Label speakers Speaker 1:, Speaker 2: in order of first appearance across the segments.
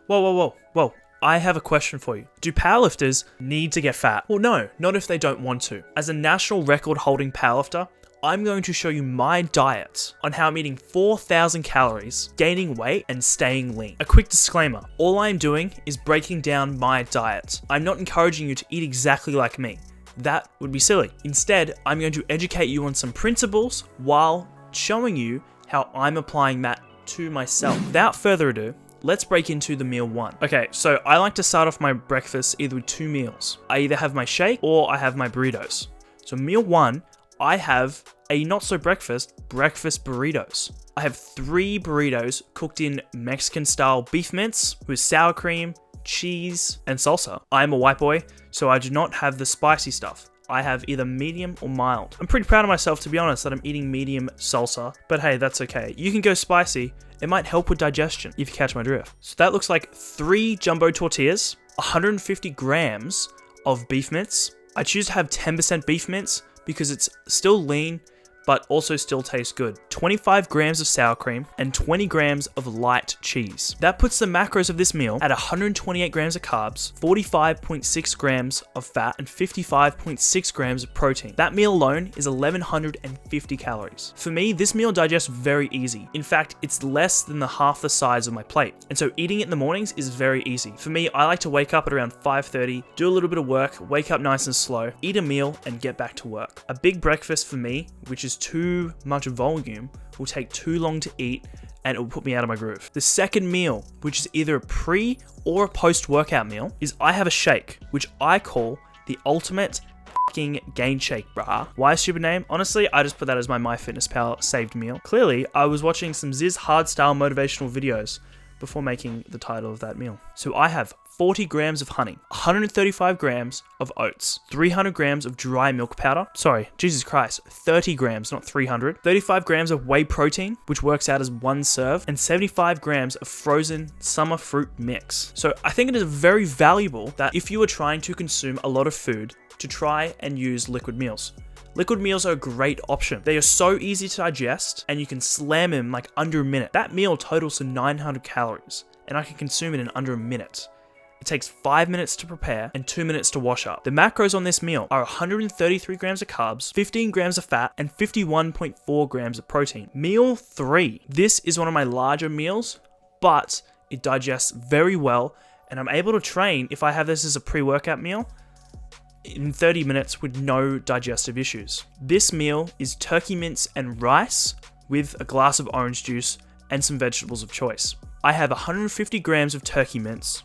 Speaker 1: Whoa. I have a question for you. Do powerlifters need to get fat? Well, no, not if they don't want to. As a national record holding powerlifter, I'm going to show you my diet on how I'm eating 4,000 calories, gaining weight, and staying lean. A quick disclaimer, all I'm doing is breaking down my diet. I'm not encouraging you to eat exactly like me. That would be silly. Instead, I'm going to educate you on some principles while showing you how I'm applying that to myself. Without further ado, let's break into the meal one. Okay, so I like to start off my breakfast either with 2 meals. I either have my shake or I have my burritos. So meal one, I have a not so breakfast burritos. I have 3 burritos cooked in Mexican style beef mince with sour cream, cheese, and salsa. I'm a white boy, so I do not have the spicy stuff. I have either medium or mild. I'm pretty proud of myself, to be honest, that I'm eating medium salsa, but hey, that's okay. You can go spicy. It might help with digestion, if you catch my drift. So that looks like 3 jumbo tortillas, 150 grams of beef mince. I choose to have 10% beef mince because it's still lean, but also still tastes good. 25 grams of sour cream and 20 grams of light cheese. That puts the macros of this meal at 128 grams of carbs, 45.6 grams of fat, and 55.6 grams of protein. That meal alone is 1,150 calories. For me, this meal digests very easy. In fact, it's less than half the size of my plate. And so eating it in the mornings is very easy. For me, I like to wake up at around 5:30, do a little bit of work, wake up nice and slow, eat a meal, and get back to work. A big breakfast for me, which is too much volume, will take too long to eat and it will put me out of my groove. The second meal, which is either a pre or a post-workout meal, is I have a shake, which I call the ultimate fucking gain shake, brah. Why a stupid name? Honestly, I just put that as my MyFitnessPal saved meal. Clearly, I was watching some Ziz hardstyle motivational videos before making the title of that meal. So I have 40 grams of honey, 135 grams of oats, 300 grams of dry milk powder. Sorry, Jesus Christ, 30 grams, not 300. 35 grams of whey protein, which works out as 1 serve, and 75 grams of frozen summer fruit mix. So I think it is very valuable that if you are trying to consume a lot of food, to try and use liquid meals. Liquid meals are a great option. They are so easy to digest and you can slam them like under a minute. That meal totals to 900 calories and I can consume it in under a minute. It takes 5 minutes to prepare and 2 minutes to wash up. The macros on this meal are 133 grams of carbs, 15 grams of fat, and 51.4 grams of protein. Meal 3. This is one of my larger meals, but it digests very well and I'm able to train if I have this as a pre-workout meal in 30 minutes with no digestive issues. This meal is turkey mince and rice with a glass of orange juice and some vegetables of choice. I have 150 grams of turkey mince,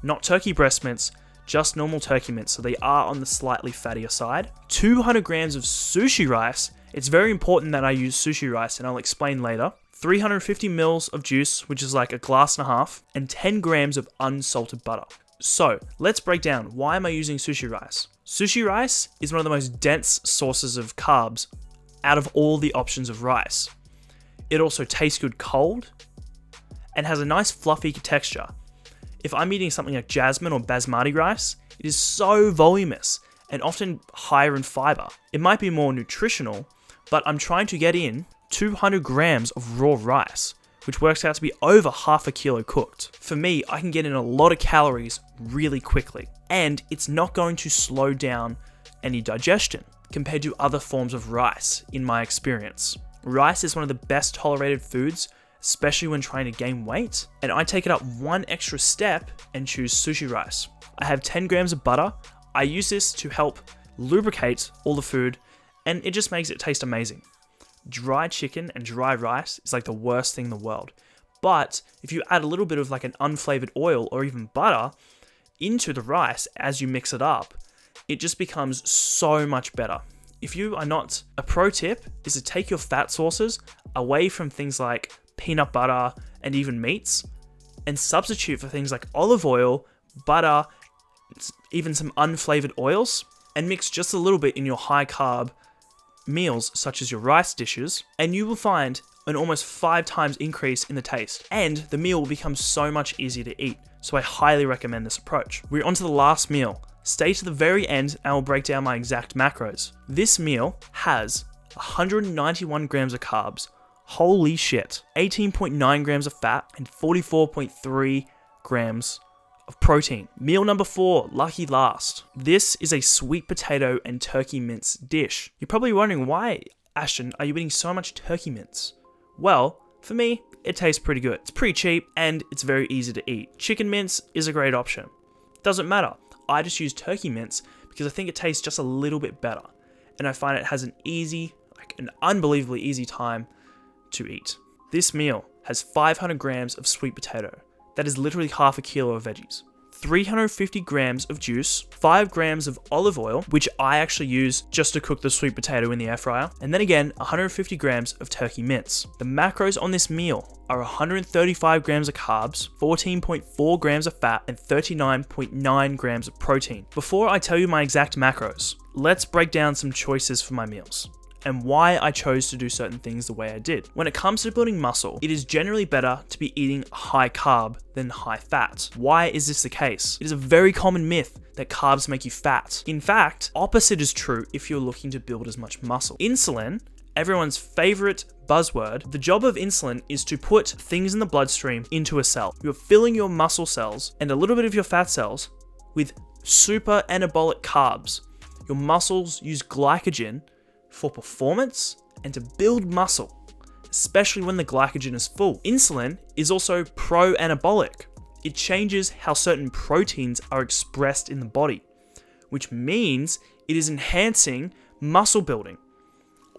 Speaker 1: not turkey breast mince, just normal turkey mince, so they are on the slightly fattier side. 200 grams of sushi rice. It's very important that I use sushi rice and I'll explain later. 350 mils of juice, which is like a glass and a half, and 10 grams of unsalted butter. So let's break down, why am I using sushi rice? Sushi rice is one of the most dense sources of carbs out of all the options of rice. It also tastes good cold and has a nice fluffy texture. If I'm eating something like jasmine or basmati rice, it is so voluminous and often higher in fiber. It might be more nutritional, but I'm trying to get in 200 grams of raw rice, which works out to be over half a kilo cooked. For me, I can get in a lot of calories really quickly, and it's not going to slow down any digestion compared to other forms of rice, in my experience. Rice is one of the best tolerated foods, especially when trying to gain weight, and I take it up one extra step and choose sushi rice. I have 10 grams of butter. I use this to help lubricate all the food, and it just makes it taste amazing. Dry chicken and dry rice is like the worst thing in the world. But if you add a little bit of like an unflavored oil or even butter into the rice as you mix it up, it just becomes so much better. If you are not, a pro tip is to take your fat sources away from things like peanut butter and even meats and substitute for things like olive oil, butter, even some unflavored oils, and mix just a little bit in your high carb meals such as your rice dishes, and you will find an almost 5 times increase in the taste, and the meal will become so much easier to eat. So I highly recommend this approach. We're on to the last meal. Stay to the very end and I'll break down my exact macros. This meal has 191 grams of carbs, holy shit, 18.9 grams of fat, and 44.3 grams of protein. Meal number 4, lucky last. This is a sweet potato and turkey mince dish. You're probably wondering, why, Ashton, are you eating so much turkey mince? Well, for me, it tastes pretty good. It's pretty cheap and it's very easy to eat. Chicken mince is a great option. Doesn't matter. I just use turkey mince because I think it tastes just a little bit better. And I find it has an unbelievably easy time to eat. This meal has 500 grams of sweet potato. That is literally half a kilo of veggies. 350 grams of juice, 5 grams of olive oil, which I actually use just to cook the sweet potato in the air fryer, and then again, 150 grams of turkey mince. The macros on this meal are 135 grams of carbs, 14.4 grams of fat, and 39.9 grams of protein. Before I tell you my exact macros, let's break down some choices for my meals and why I chose to do certain things the way I did. When it comes to building muscle, it is generally better to be eating high carb than high fat. Why is this the case? It is a very common myth that carbs make you fat. In fact, opposite is true if you're looking to build as much muscle. Insulin, everyone's favorite buzzword, the job of insulin is to put things in the bloodstream into a cell. You're filling your muscle cells and a little bit of your fat cells with super anabolic carbs. Your muscles use glycogen for performance and to build muscle, especially when the glycogen is full. Insulin is also pro-anabolic. It changes how certain proteins are expressed in the body, which means it is enhancing muscle building,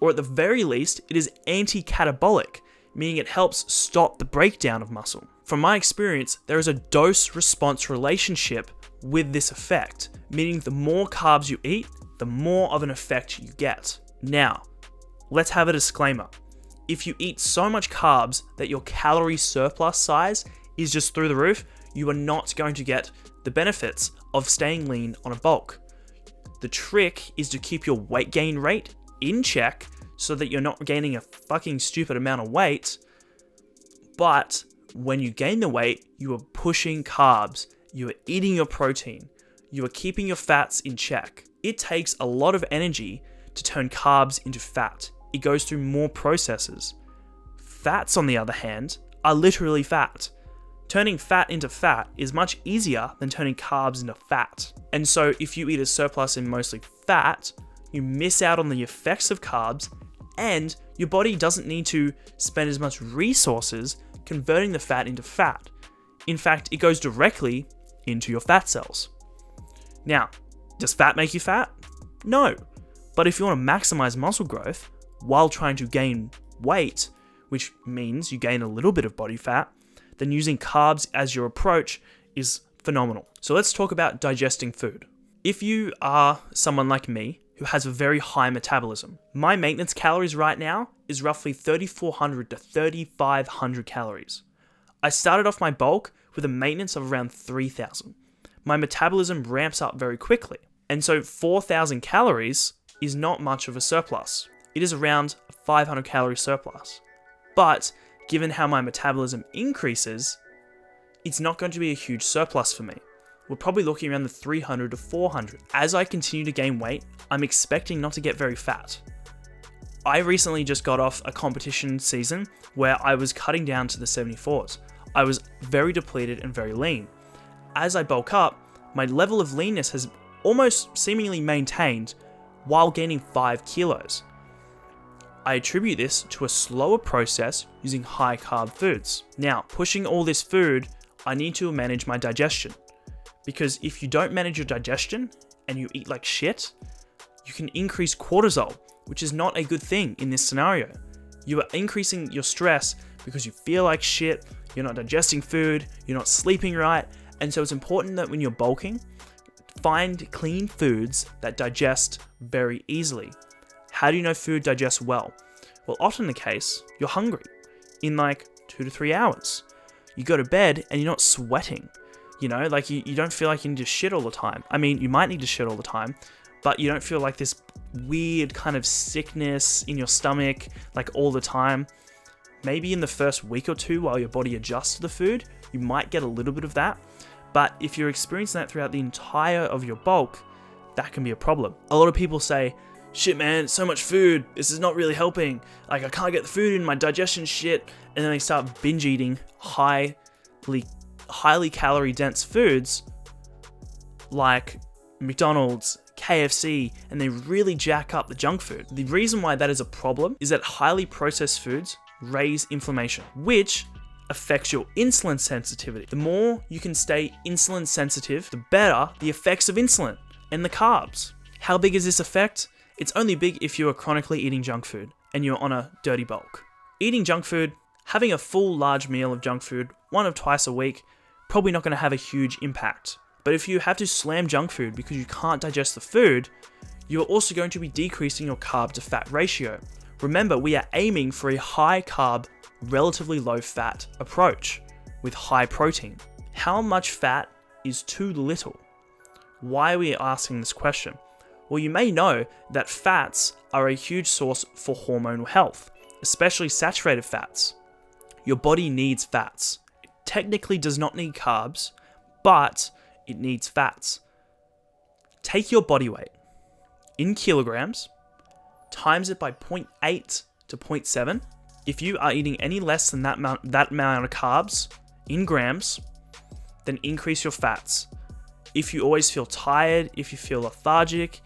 Speaker 1: or at the very least, it is anti-catabolic, meaning it helps stop the breakdown of muscle. From my experience, there is a dose-response relationship with this effect, meaning the more carbs you eat, the more of an effect you get. Now, let's have a disclaimer. If you eat so much carbs that your calorie surplus size is just through the roof, you are not going to get the benefits of staying lean on a bulk. The trick is to keep your weight gain rate in check so that you're not gaining a fucking stupid amount of weight, but when you gain the weight, you are pushing carbs, you are eating your protein, you are keeping your fats in check. It takes a lot of energy to turn carbs into fat. It goes through more processes. Fats, on the other hand, are literally fat. Turning fat into fat is much easier than turning carbs into fat. And so if you eat a surplus in mostly fat, you miss out on the effects of carbs, and your body doesn't need to spend as much resources converting the fat into fat. In fact, it goes directly into your fat cells. Now, does fat make you fat? No. But if you want to maximize muscle growth while trying to gain weight, which means you gain a little bit of body fat, then using carbs as your approach is phenomenal. So let's talk about digesting food. If you are someone like me who has a very high metabolism, my maintenance calories right now is roughly 3,400 to 3,500 calories. I started off my bulk with a maintenance of around 3,000. My metabolism ramps up very quickly, and so 4,000 calories is not much of a surplus. It is around a 500 calorie surplus. But given how my metabolism increases, it's not going to be a huge surplus for me. We're probably looking around the 300 to 400. As I continue to gain weight, I'm expecting not to get very fat. I recently just got off a competition season where I was cutting down to the 74s. I was very depleted and very lean. As I bulk up, my level of leanness has almost seemingly maintained while gaining 5 kilos. I attribute this to a slower process using high carb foods. Now, pushing all this food, I need to manage my digestion. Because if you don't manage your digestion and you eat like shit, you can increase cortisol, which is not a good thing in this scenario. You are increasing your stress because you feel like shit, you're not digesting food, you're not sleeping right, and so it's important that when you're bulking, find clean foods that digest very easily. How do you know food digests well? Well, often the case, you're hungry in like 2 to 3 hours. You go to bed and you're not sweating. You know, like you don't feel like you need to shit all the time. I mean, you might need to shit all the time, but you don't feel like this weird kind of sickness in your stomach like all the time. Maybe in the first week or two while your body adjusts to the food, you might get a little bit of that. But if you're experiencing that throughout the entire of your bulk, that can be a problem. A lot of people say, shit man, so much food, this is not really helping. Like I can't get the food in, my digestion shit. And then they start binge eating highly highly calorie dense foods like McDonald's, KFC, and they really jack up the junk food. The reason why that is a problem is that highly processed foods raise inflammation, which affects your insulin sensitivity. The more you can stay insulin sensitive, the better the effects of insulin and the carbs. How big is this effect? It's only big if you are chronically eating junk food and you're on a dirty bulk. Eating junk food, having a full large meal of junk food 1 or twice a week, probably not going to have a huge impact. But if you have to slam junk food because you can't digest the food, you're also going to be decreasing your carb to fat ratio. Remember, we are aiming for a high carb, relatively low fat approach with high protein. How much fat is too little? Why are we asking this question? Well, you may know that fats are a huge source for hormonal health, especially saturated fats. Your body needs fats. It technically does not need carbs, but it needs fats. Take your body weight in kilograms, times it by 0.8 to 0.7. If you are eating any less than that amount of carbs in grams, then increase your fats. If you always feel tired, if you feel lethargic,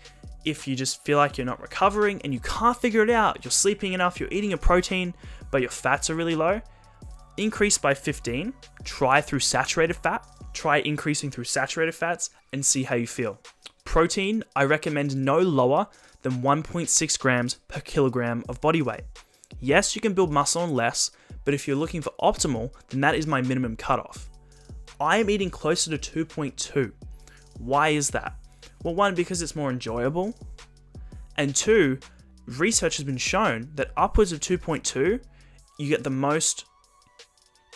Speaker 1: if you just feel like you're not recovering and you can't figure it out, you're sleeping enough, you're eating a protein, but your fats are really low, increase by 15. Try through saturated fat. Try increasing through saturated fats and see how you feel. Protein, I recommend no lower than 1.6 grams per kilogram of body weight. Yes, you can build muscle on less, but if you're looking for optimal, then that is my minimum cutoff. I am eating closer to 2.2. Why is that? Well, one, because it's more enjoyable. And two, research has been shown that upwards of 2.2, you get the most,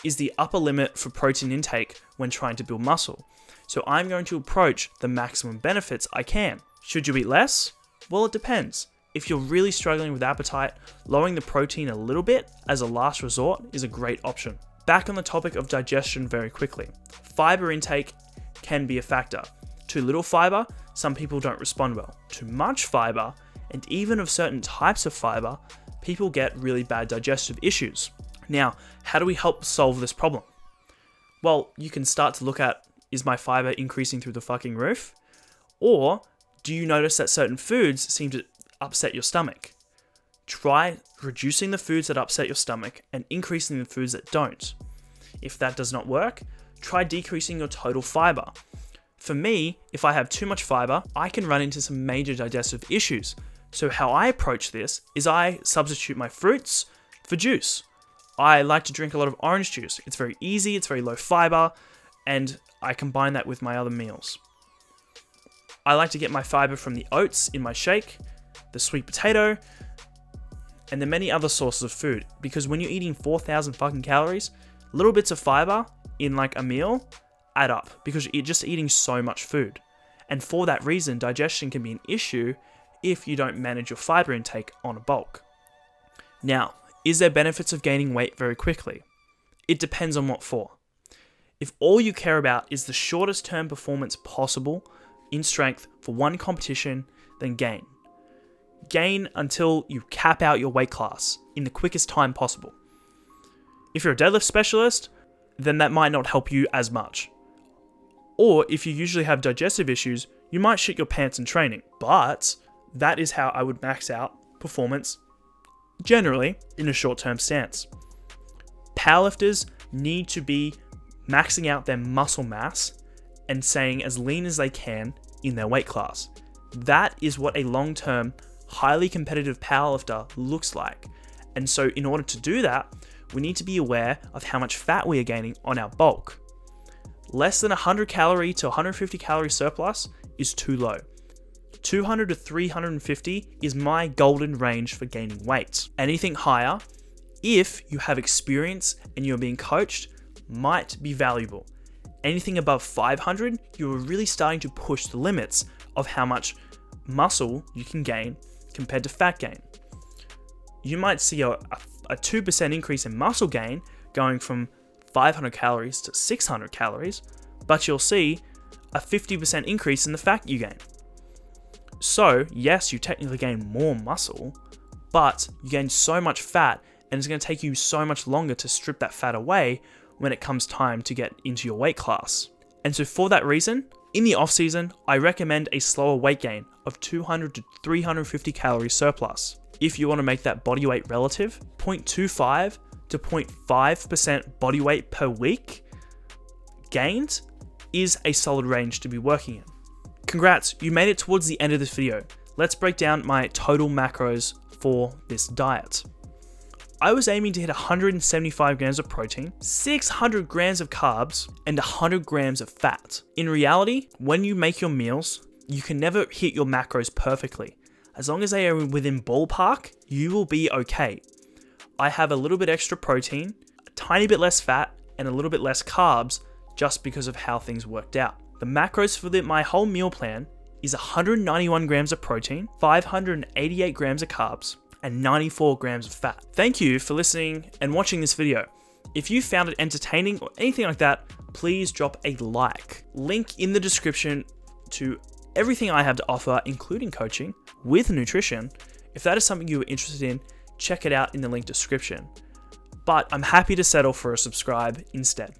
Speaker 1: is the upper limit for protein intake when trying to build muscle. So I'm going to approach the maximum benefits I can. Should you eat less? Well, it depends. If you're really struggling with appetite, lowering the protein a little bit as a last resort is a great option. Back on the topic of digestion very quickly. Fiber intake can be a factor. Too little fiber, some people don't respond well. Too much fiber, and even of certain types of fiber, people get really bad digestive issues. Now, how do we help solve this problem? Well, you can start to look at, is my fiber increasing through the fucking roof? Or do you notice that certain foods seem to upset your stomach? Try reducing the foods that upset your stomach and increasing the foods that don't. If that does not work, try decreasing your total fiber. For me, if I have too much fiber, I can run into some major digestive issues. So how I approach this is I substitute my fruits for juice. I like to drink a lot of orange juice. It's very easy, it's very low fiber, and I combine that with my other meals. I like to get my fiber from the oats in my shake, the sweet potato, and the many other sources of food. Because when you're eating 4,000 fucking calories, little bits of fiber in like a meal add up because you're just eating so much food. And for that reason, digestion can be an issue if you don't manage your fiber intake on a bulk. Now, is there benefits of gaining weight very quickly? It depends on what for. If all you care about is the shortest term performance possible in strength for one competition, then gain. Gain until you cap out your weight class in the quickest time possible. If you're a deadlift specialist, then that might not help you as much. Or if you usually have digestive issues, you might shit your pants in training. But that is how I would max out performance generally in a short-term stance. Powerlifters need to be maxing out their muscle mass and staying as lean as they can in their weight class. That is what a long-term, highly competitive powerlifter looks like. And so in order to do that, we need to be aware of how much fat we are gaining on our bulk. Less than 100 calorie to 150 calorie surplus is too low. 200 to 350 is my golden range for gaining weight. Anything higher, if you have experience and you're being coached, might be valuable. Anything above 500, you're really starting to push the limits of how much muscle you can gain compared to fat gain. You might see a 2% increase in muscle gain going from 500 calories to 600 calories, but you'll see a 50% increase in the fat you gain. So, yes, you technically gain more muscle, but you gain so much fat and it's going to take you so much longer to strip that fat away, when it comes time to get into your weight class. And so for that reason, in the off season, I recommend a slower weight gain of 200 to 350 calorie surplus. If you want to make that body weight relative, 0.25 to 0.5% body weight per week gained is a solid range to be working in. Congrats, you made it towards the end of this video. Let's break down my total macros for this diet. I was aiming to hit 175 grams of protein, 600 grams of carbs, and 100 grams of fat. In reality, when you make your meals, you can never hit your macros perfectly. As long as they are within ballpark, you will be okay. I have a little bit extra protein, a tiny bit less fat, and a little bit less carbs just because of how things worked out. The macros for my whole meal plan is 191 grams of protein, 588 grams of carbs, and 94 grams of fat. Thank you for listening and watching this video. If you found it entertaining or anything like that, please drop a like. Link in the description to everything I have to offer, including coaching with nutrition. If that is something you are interested in, check it out in the link description. But I'm happy to settle for a subscribe instead.